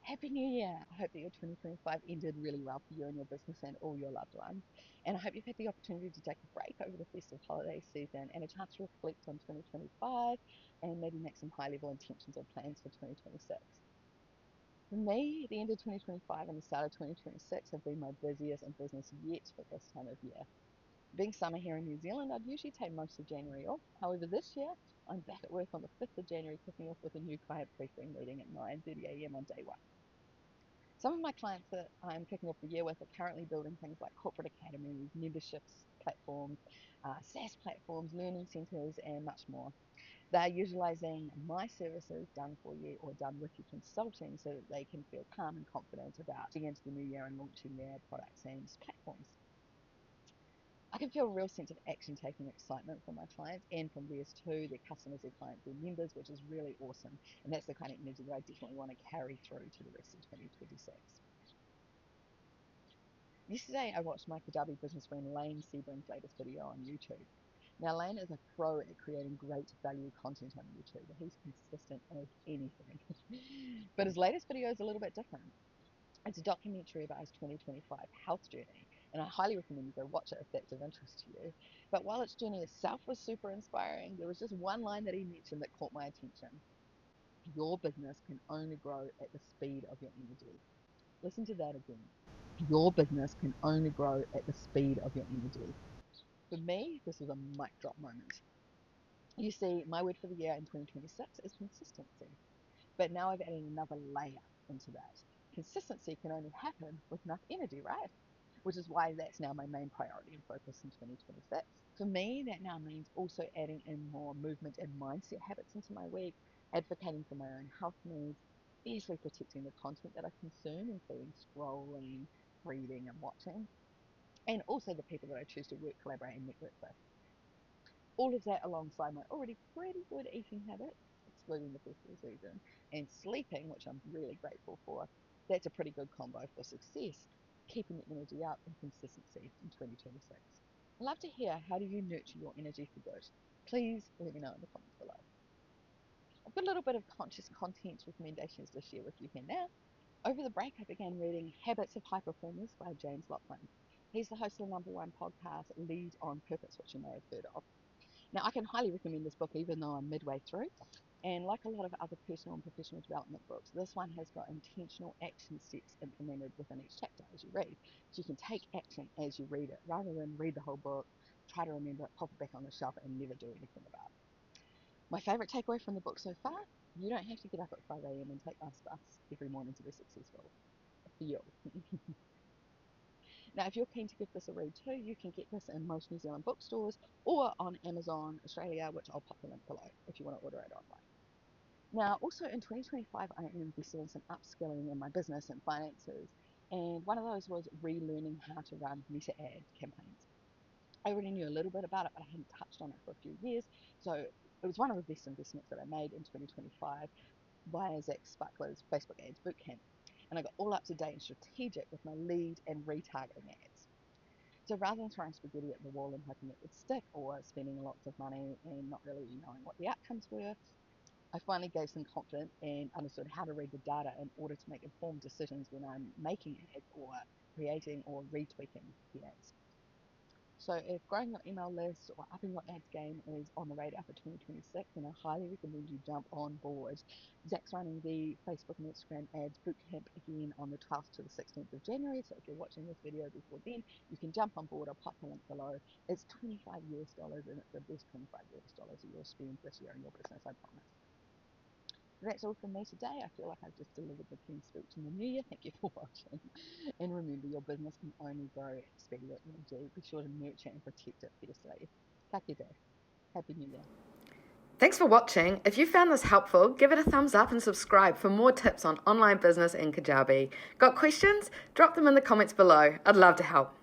Happy New Year! I hope that your 2025 ended really well for you and your business and all your loved ones. And I hope you've had the opportunity to take a break over the festive holiday season and a chance to reflect on 2025 and maybe make some high level intentions or plans for 2026. For me, the end of 2025 and the start of 2026 have been my busiest in business yet for this time of year. Being summer here in New Zealand, I'd usually take most of January off. However, this year, I'm back at work on the 5th of January, kicking off with a new client briefing meeting at 9:30 a.m. on day one. Some of my clients that I'm kicking off the year with are currently building things like corporate academies, memberships platforms, SaaS platforms, learning centers, and much more. They're utilizing my services done for you or done with you consulting so that they can feel calm and confident about getting into the new year and launching their products and platforms. I can feel a real sense of action taking excitement from my clients and from theirs too, their customers, their clients, their members, which is really awesome. And that's the kind of energy that I definitely want to carry through to the rest of 2026. Yesterday, I watched my Kajabi business friend Lane Sebring's latest video on YouTube. Now, Lane is a pro at creating great value content on YouTube. He's consistent as anything. But his latest video is a little bit different. It's a documentary about his 2025 health journey, and I highly recommend you go watch it if that's of interest to you. But while its journey itself was super inspiring, there was just one line that he mentioned that caught my attention. Your business can only grow at the speed of your energy. Listen to that again. Your business can only grow at the speed of your energy. For me, this was a mic drop moment. You see, my word for the year in 2026 is consistency. But now I've added another layer into that. Consistency can only happen with enough energy, right? Which is why that's now my main priority and focus in 2026. For me, that now means also adding in more movement and mindset habits into my week, advocating for my own health needs, fiercely protecting the content that I consume, including scrolling, reading, and watching, and also the people that I choose to work, collaborate, and network with. All of that alongside my already pretty good eating habits, excluding the festival season, and sleeping, which I'm really grateful for. That's a pretty good combo for success, keeping the energy up and consistency in 2026. I'd love to hear, how do you nurture your energy for good? Please let me know in the comments below. I've got a little bit of conscious content recommendations to share with you here now. Over the break, I began reading Habits of High Performers by James Laughlin. He's the host of the #1 podcast, Lead on Purpose, which you may have heard of. Now, I can highly recommend this book, even though I'm midway through. And like a lot of other personal and professional development books, this one has got intentional action steps implemented within each chapter as you read. So you can take action as you read it, rather than read the whole book, try to remember it, pop it back on the shelf, and never do anything about it. My favourite takeaway from the book so far, you don't have to get up at 5 a.m. and take ice baths every morning to be successful. For you. Now, if you're keen to give this a read too, you can get this in most New Zealand bookstores or on Amazon Australia, which I'll pop the link below if you want to order it online. Now, also in 2025, I am invested in some upskilling in my business and finances, and one of those was relearning how to run meta ad campaigns. I already knew a little bit about it, but I hadn't touched on it for a few years, so it was one of the best investments that I made in 2025 via Zach Sparkler's Facebook Ads Bootcamp. And I got all up to date and strategic with my lead and retargeting ads. So rather than throwing spaghetti at the wall and hoping it would stick, or spending lots of money and not really knowing what the outcomes were, I finally gave some confidence and understood how to read the data in order to make informed decisions when I'm making ads or creating or retweaking the ads. So if growing your email list or upping your ads game is on the radar for 2026, then I highly recommend you jump on board. Zach's running the Facebook and Instagram ads bootcamp again on the 12th to the 16th of January. So if you're watching this video before then, you can jump on board. I'll pop the link below. It's $25 and it's the best $25 that you'll spend this year in your business, I promise. That's all from me today. I feel like I've just delivered the King's speech in the new year. Thank you for watching. And remember, your business can only grow at the speed of your energy. Be sure to nurture and protect it fiercely. Ka kite. Happy New Year. Thanks for watching. If you found this helpful, give it a thumbs up and subscribe for more tips on online business in Kajabi. Got questions? Drop them in the comments below. I'd love to help.